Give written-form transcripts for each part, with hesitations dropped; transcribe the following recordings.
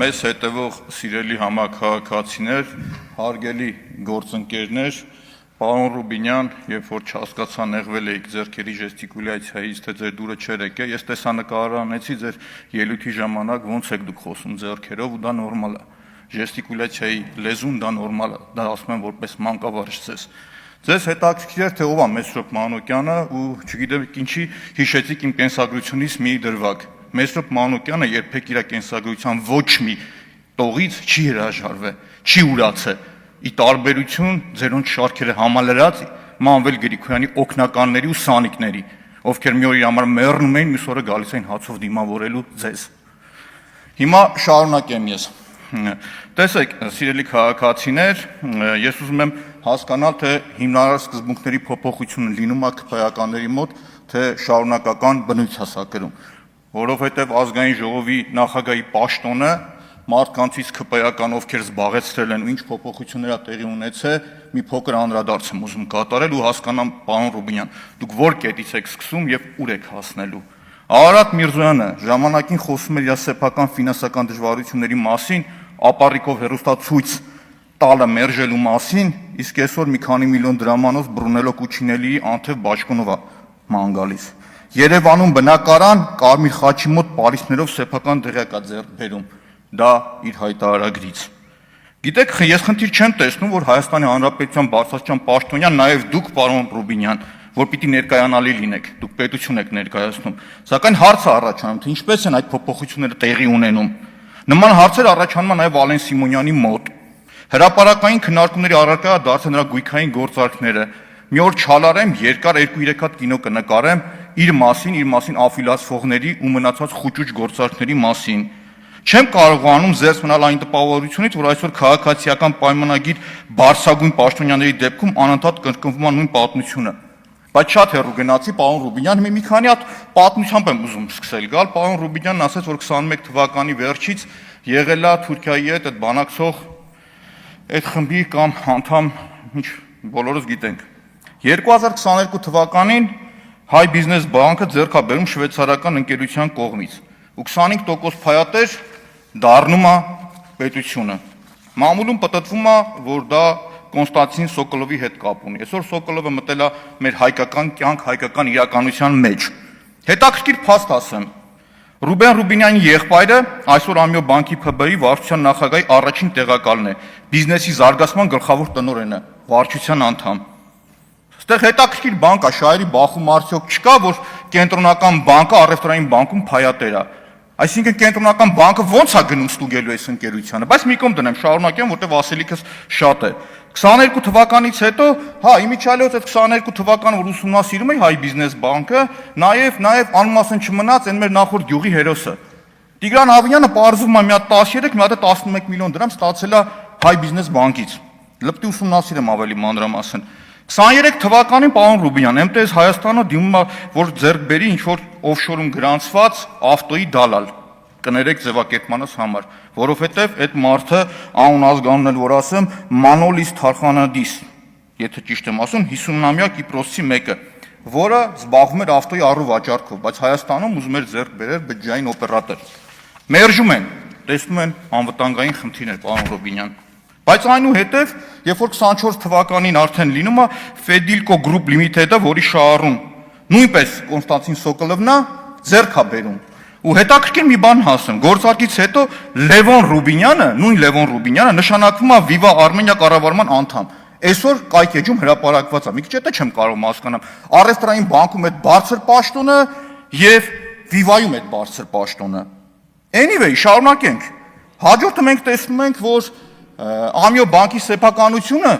մեզ հետևող սիրելի համաքաղաքացիներ, հարգելի գործընկերներ, պարոն Ռուբինյան, երբ որ չհասկացա նեղվել էիք ձեռքերի ժեստիկուլյացիայից, թե ձեր դուրը չէր եկել, ես տեսանկարը անեցի ձեր ելույթի ժամանակ ոնց եք դուք խոսում ձեռքերով ու դա նորմալ է։ Ժեստիկուլյացիայի լեզուն դա նորմալ է, դա ասում եմ որպես մանկավարժ ձեզ։ Ձեզ հետաքրքիր էր, թե ով է Մեսրոպ Մանուկյանը ու չգիտեմ ինչի հիշեցիք իմ կենսագրությունից մի դրվագ։ Մեսրոպ Մանուկյանը երբեք իր կենսագրության ոչ մի տողից չի հրաժարվել, չի ուրացել։ Ի տարբերություն ձերոնց շարքերը համալրած Մանվել Գրիգորյանի օգնականների ու սանիկների, ովքեր մի օր իր համար մեռնում էին, մյուս օրը գալիս էին հացով դիմավորելու ձեզ։ Հիմա շարունակեմ ես։ Տեսեք, սիրելի քաղաքացիներ, ես ուզում եմ հասկանալ, թե հիմնարար սկզբունքների փոփոխությունը լինում է քփայականների մոտ, թե շարունակական բնույթ է սա կրում, որովհետև ազգային ժողովի նախագահի պաշտոնը մարդկանցից քփայական ովքեր զբաղեցրել են ու ինչ փոփոխություններ է տեղի ունեցել, մի փոքր անդրադարձ եմ ուզում կատարել ու հասկանամ, պարոն Ռուբինյան, դուք որ կետից եք սկսում եւ ուր եք հասնելու։ Արարատ Միրզոյանը ժամանակին խոսում էր իր սեփական ֆինանսական դժվարությունների մասին, ապառիկով հերոստացույց տալը մերժելու մասին, իսկ այսօր մի քանի միլիոն դրամանոց Բրունելո Կուչինելիի Անթև Բաչկոնովա ման գալիս։ Երևանում բնակարան Կարմիր խաչի մոտ պարիսներով սեփական դղյակ է ձեռք բերում։ Դա իր հայտարարագրից։ Գիտեք, ես խնդիր չեմ տեսնում, որ Հայաստանի Հանրապետության բարձրաստիճան պաշտոնյան նաև դուք, պարոն Ռուբինյան, որ պիտի ներկայանալի լինեք, դուք պետություն եք ներկայացնում, սակայն հարց է առաջանում, թե ինչպես են այդ փոփոխությունները տեղի ունենում։ Նման հարցեր առաջանում են նաև Վալեն Սիմոնյանի մոտ։ Հրապարակային քննարկումների առարկա է դարձել նրա գույքային գործարքները։ Մի օր չալարեմ, երկար 2-3 հատ կինո կնկարեմ իր մասին աֆիլացվողների ու մնացած խուճուճ գործարքների մասին։ Չեմ կարողանում զերծ մնալ այն տպավորությունից, որ այսօր քաղաքացիական պայմանագիր բարձրագույն պաշտոնյաների դեպքում անընդհատ կրկնվում է նույն պատմությունը։ Բայց շատ հեռու գնացի, պարոն Ռուբինյան, մի քանի հատ պատմությամբ եմ ուզում սկսել գալ։ Պարոն Ռուբինյանն ասաց, որ 21 թվականի վերջից եղել է Թուրքիայի հետ այդ բանակցող այդ խմբի կամ անդամ, ինչ բոլորս գիտենք։ 2022 թվականին Հայ բիզնես բանկը ձեռք է բերում շվեյցարական ընկերության կողմից ու 25% փայատեր դառնում է պետությունը։ Մամուլում պատտվում է, որ դա Կոնստանտին Սոկոլովի հետ կապ ունի։ Այսօր Սոկոլովը մտել է մեր հայկական կյանք, հայկական իրականության մեջ։ Հետաքրքիր փաստ ասեմ։ Ռուբեն Ռուբինյանի եղբայրը այսօր Ամյո բանկի ՓԲ-ի վարչության նախագահի առաջին տեղակալն է, բիզնեսի զարգացման գլխավոր տնօրենը, վարչության անդամ։ Այստեղ հետաքրքիր բան կա, շահերի բախում արդյոք չկա, որ կենտրոնական բանկը առևտրային բանկում փայատեր է։ Այսինքն կենտրոնական բանկը ո՞նց է գնում ստուգելու այս ընկերությանը, բայց մի կողմ դնեմ, շարունակեմ, որտեղ ասելիքս շատ է։ 22 թվականից հետո, հա, իմիջիալից այդ 22 թվականը, որ ուսումնասիրում էի Հայ բիզնես բանկը, նաև անմասն չմնաց այն մեր նախորդ գյուղի հերոսը։ Տիգրան Ավիյանը պարզվում է մի հատ 13, մի հատ 11 միլիոն դրամ ստացել է Հայ բիզնես բանկից։ Լպտի ուսումնասիրեմ ավելի մանրամասն։ 23 թվականին պարոն Ռուբինյան, ՄՏՍ Հայաստանը դիմում է, որ ձեռք բերի ինչ-որ օֆշորում գրանցված ավտոյի դալալ, կներեք ձևակերպմանս համար, որովհետև այդ մարդը անուն ազգանուն էլ որ ասեմ, Մանոլիս Թարխանադիս, եթե ճիշտ եմ ասում, 50-ամյա Կիպրոսցի մեկը, որը զբաղվում էր ավտոյի առու վաճառքով, բայց Հայաստանում ուզում էր ձեռք բերել բջջային օպերատոր։ Մերժում են, տեսնում են անվտանգային խնդիրներ, պարոն Ռուբինյան։ Բայց այնուհետև, երբ որ 24 թվականին արդեն լինում է Ֆեդիլկո Group Limited-ը, որի շահառուն նույնպես Կոնստանտին Սոկոլովն է, ձեռք է բերում։ Ու հետաքրքիր մի բան ասեմ, գործարքից հետո Լևոն Ռուբինյանը, նույն Լևոն Ռուբինյանը նշանակվում է Viva Armenia կառավարման անդամ։ Այսօր կայքեջում հրապարակված է։ Մի քիչ հետո չեմ կարող հասկանամ։ Առևտրային բանկում այդ բարձր պաշտոնը եւ Viva-ում այդ բարձր պաշտոնը։ Anyway, շարունակենք։ Հաջորդը մենք տեսնում ենք, որ Ամյո բանկի սեփականությունը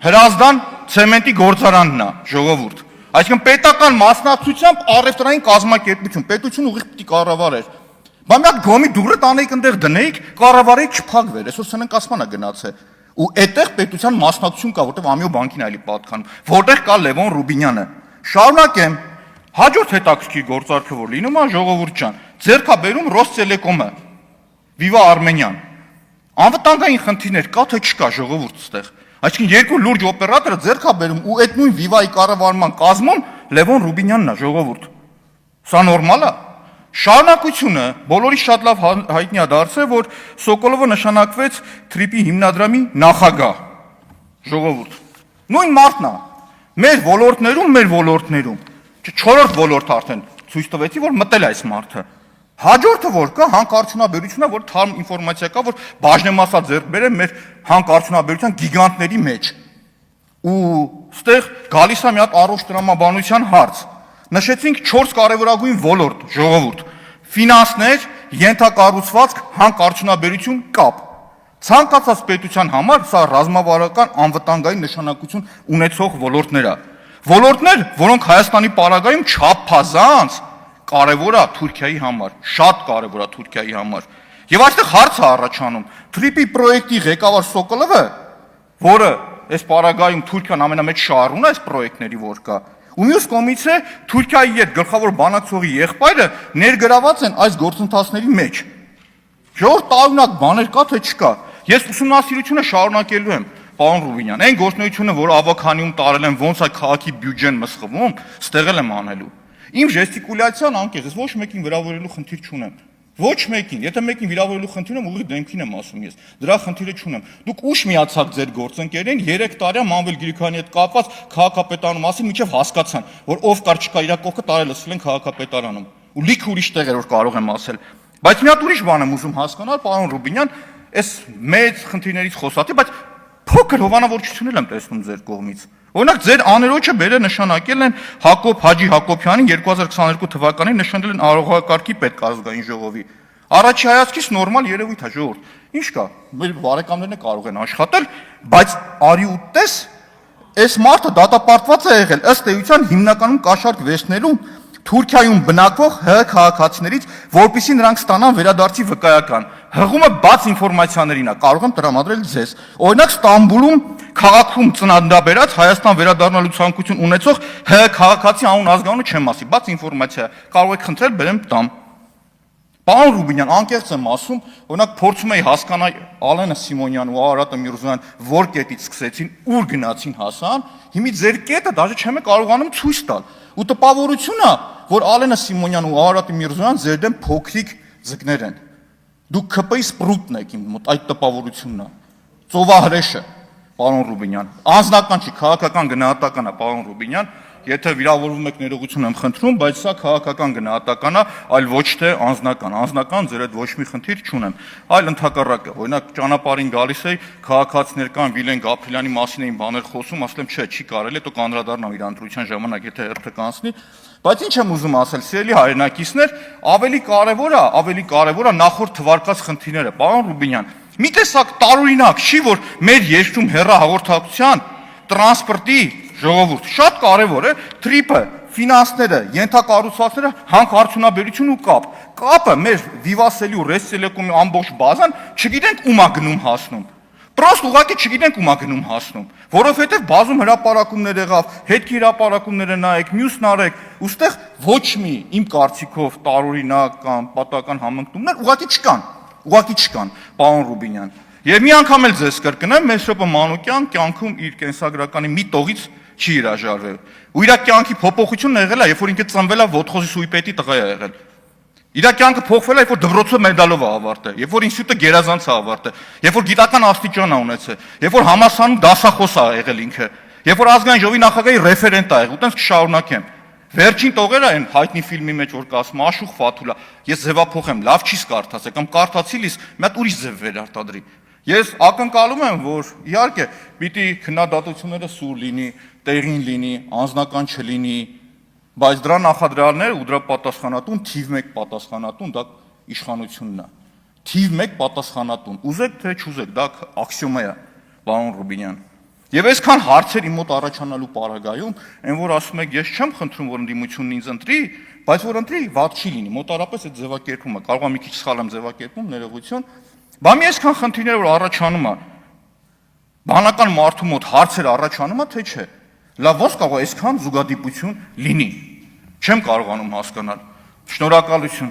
Հրազդան ցեմենտի գործարանն է, ժողովուրդ։ Այսինքն պետական մասնակցությամբ առևտրային կազմակերպություն, պետությունը ուղիղ պիտի կառավարեր։ Բա մի հատ գոմի դուռը տանեիք այնտեղ դնեիք, կառավարեիք չփակվեր, այսօր սննկացման է գնացել։ Ու այդտեղ պետության մասնակցություն կա, որտեղ Ամյո բանկին այլի պատկանում, որտեղ կա Լևոն Ռուբինյանը։ Շարունակեմ։ Հաջորդ հետաքրքիր գործարքը որ լինում է, ժողովուրդ ջան, ձեռք է բերում Ռոստելեկոմը, Viva Armenian։ Անվտանգային խնդիրներ կա թե չկա, ժողովուրդ ստեղ։ Այսինքն երկու լուրջ օպերատորը ձեռք է բերում ու այդ նույն Viva-ի կառավարման կազմում Լևոն Ռուբինյանն է, ժողովուրդ։ Սա նորմալ է։ Շարունակությունը բոլորի շատ լավ հայտնի է դարձել, որ Սոկոլովը նշանակվեց Թրիպի հիմնադրամի նախագահ։ Ժողովուրդ։ Նույն մարդն է։ Մեր ոլորտներում, չորրորդ ոլորտ արդեն ցույց տվեցի, որ մտել է այս մարդը։ Հաջորդը որ կա, հանքարդյունաբերությունն է, որ թարմ ինֆորմացիա կա, որ բաժնեմասա ձեռք բերել մեր հանքարդյունաբերության գիգանտների մեջ։ Ու ստեղ գալիս է մի հատ առողջ տրամաբանության հարց։ Նշեցինք 4 կարևորագույն ոլորտ, ժողովուրդ, ֆինանսներ, ենթակառուցվածք, հանքարդյունաբերություն, կապ։ Ցանկացած պետության համար սա ռազմավարական անվտանգային նշանակություն ունեցող ոլորտներ է։ Ոլորտներ, որոնք Հայաստանի պարագայում չափազանց կարևոր է Թուրքիայի համար, շատ կարևոր է Թուրքիայի համար։ Եվ այստեղ հարց է առաջանում. Թրիպի պրոյեկտի ղեկավար Սոկոլովը, որը այս պարագայում Թուրքիան ամենամեծ շահառուն է այս պրոյեկտների, որ կա, ու մյուս կողմից է Թուրքիայի հետ գլխավոր բանակցողի եղբայրը ներգրաված են այս գործընթացների մեջ։ Ժողովուրդ, տարօրինակ բաներ կա, թե չկա։ Ես ուսումնասիրությունը շարունակելու եմ, պարոն Ռուբինյան, այն գործունեությունը, որ ավականիում տարել եմ, ոնց է քաղաքի բյուջեն մսխվում, ստեղել եմ անելու։ Իմ ժեստիկուլյացիան անկեղծ, ոչ մեկին վիրավորելու խնդիր չունեմ։ Ոչ մեկին, եթե մեկին վիրավորելու խնդիր եմ, ուղիղ դեմքին եմ ասում ես։ Դրա խնդիրը չունեմ։ Դուք ուշ միացաք ձեր գործընկերին 3 տարի Մանվել Գրիգորյանի հետ կապված քաղաքապետարանում մասին միջև հասկացան, որ ով կար չկա իր կողքը տարել լսել են քաղաքապետարանում։ Ու լիքը ուրիշ տեղեր որ կարող եմ ասել։ Բայց մի հատ ուրիշ բան եմ ուզում հասկանալ, պարոն Ռուբինյան, այս մեծ խնդիրներից խոսատի, բայց փոքր հովանավորչություն եմ տեսնում ձեր կողմից։ Օրինակ ձեր աներոջը բերել նշանակել են Հակոբ Հաջի Հակոբյանին 2022 թվականին նշանակել են արողակարգի պետքազգային ժողովի։ Առաջի հայացքից նորմալ երևույթ է, ժողովուրդ։ Ինչ կա, մեր բարեկամներն կարող են աշխատել, բայց արի ու տես, այս մարդը դատապարտված է եղել ըստ էության հիմնականում կաշառք վերցնելու Թուրքիայում բնակվող ՀՀ քաղաքացիներից, որպեսզի նրանք ստանան վերադարձի վկայական։ Հղումը բաց ինֆորմացիաներին է, կարող եմ տրամադրել ձեզ։ Օրինակ Ստամբուլում քաղաքում ծննդաբերած Հայաստան վերադառնալու ցանկություն ունեցող ՀՀ քաղաքացի անուն ազգանունը չեմ ասի, բաց ինֆորմացիա, կարող եք խնդրել բերեմ տամ։ Պարոն Ռուբինյան, անկեղծ եմ ասում, օրինակ փորձում էի հասկանալ Ալենը Սիմոնյան ու Արարատը Միրզոյան որ կետից սկսեցին, ուր գնացին հասան, հիմի ձեր կետը դաժե չեմ կարողանում ցույց տալ։ Ու տպավորությունն է, որ Ալենը Սիմոնյան ու Արարատը Միրզոյան ձեր դեմ փոքրիկ ձկներ են։ Դուք ԿՊ-ի սպրուտն եք իմ մոտ, այդ տպավորությունն է։ Ծովահրեշը, պարոն Ռուբինյան, անձնական չի, քաղաքական գնահատական է, պարոն Ռուբինյան, եթե վիրավորվում եք ներողություն եմ խնդրում, բայց սա քաղաքական գնահատական է, այլ ոչ թե անձնական։ Անձնական ձեր հետ ոչ մի խնդիր չունեմ, այլ ընդհակառակը։ Օրինակ ճանապարհին գալիս էի, քաղաքացիներ կան Վիլեն Գաբրիելյանի մասին էին բաներ խոսում, ասել եմ, չէ, չի կարելի, հետո կանդրադառնամ իր ընտրության ժամանակ, եթե հերթը կանցնի։ Բայց ինչ եմ ուզում ասել, սիրելի հայրենակիցներ, ավելի կարևոր է նախորդ թվարկած խնդիրները, պարոն Ռուբինյան։ Մի տեսակ տարօրինակ չի, որ մեր երկրում հեռահաղորդակցության, տրանսպորտի, ժողովուրդ, շատ կարևոր է թրիպը, ֆինանսները, ենթակառուցվածքները, հանքարդյունաբերություն ու կապ։ Կապը մեր Վիվասելի ու Ռեստելեկոմի ամբողջ բազան չգիտենք ում է գնում հասնում։ Պրոստ ուղղակի չգիտենք ում է գնում հասնում, որովհետև բազում հրապարակումներ եղավ, հետքի հրապարակումները նայեք, մյուսն արեք, ուստեղ ոչ մի իմ կարծիքով տարօրինակ կամ պատահական համընկնումներ ուղղակի չկան, պարոն Ռուբինյան։ Եվ մի անգամ էլ ձեզ կրկնեմ, Մեսրոպ Մանուկյան կյանքում իր կենսագրականի մի տողից չի հրաժարվել։ Ու իր կյանքի փոփոխությունն եղել է, երբ որ ինքը ծնվել է ոթխոզի սույպետի տղա է եղել։ Իր կյանքը փոխվել է, երբ որ դպրոցը մեդալով է ավարտել, երբ որ ինստիտուտը գերազանց է ավարտել, երբ որ գիտական աստիճան է ունեցել, երբ որ համալսարանում դասախոս է եղել ինքը, երբ որ ազգային ժողովի նախագահի ռեֆերենտ է եղել, ու տենց կշարունակեմ։ Վերջին տողերը այն հայտնի ֆիլմի մեջ որ կա ասում Աշուխ Ֆաթուլա, ես ձևափոխեմ, լավ չիս կարդացել, կամ կարդացի լիս, մի հատ ուրիշ ձև վերարտադրի։ Ես ակնկալում եմ, որ իհարկե պիտի քննադատությունները սուր լինի, տեղին լինի, անձնական չլինի, բայց դրա նախադրյալները ու դրա պատասխանատուն թիվ 1 պատասխանատուն դա իշխանությունն է։ Թիվ 1 պատասխանատուն։ Ուզեք թե չուզեք, դա աքսիոմա է, պարոն Ռուբինյան։ Եվ այսքան հարցեր իմ մոտ առաջանալու պարագայում, այն որ ասում եք, ես չեմ խնդրում, որ ընդդիմությունն ինձ ընտրի, բայց որ ընտրի, վատ չի լինի, մոտարապես այդ ձևակերպումը, կարող է մի քիչ սխալ եմ ձևակերպում, ներողություն, բամի այսքան խնդիրներ որ առաջանում է, բանական մարդու մոտ հարցեր առաջանում է, թե չէ, լավ ոնց կարող է այսքան զուգադիպություն լինի, չեմ կարողանում հասկանալ, շնորհակալություն։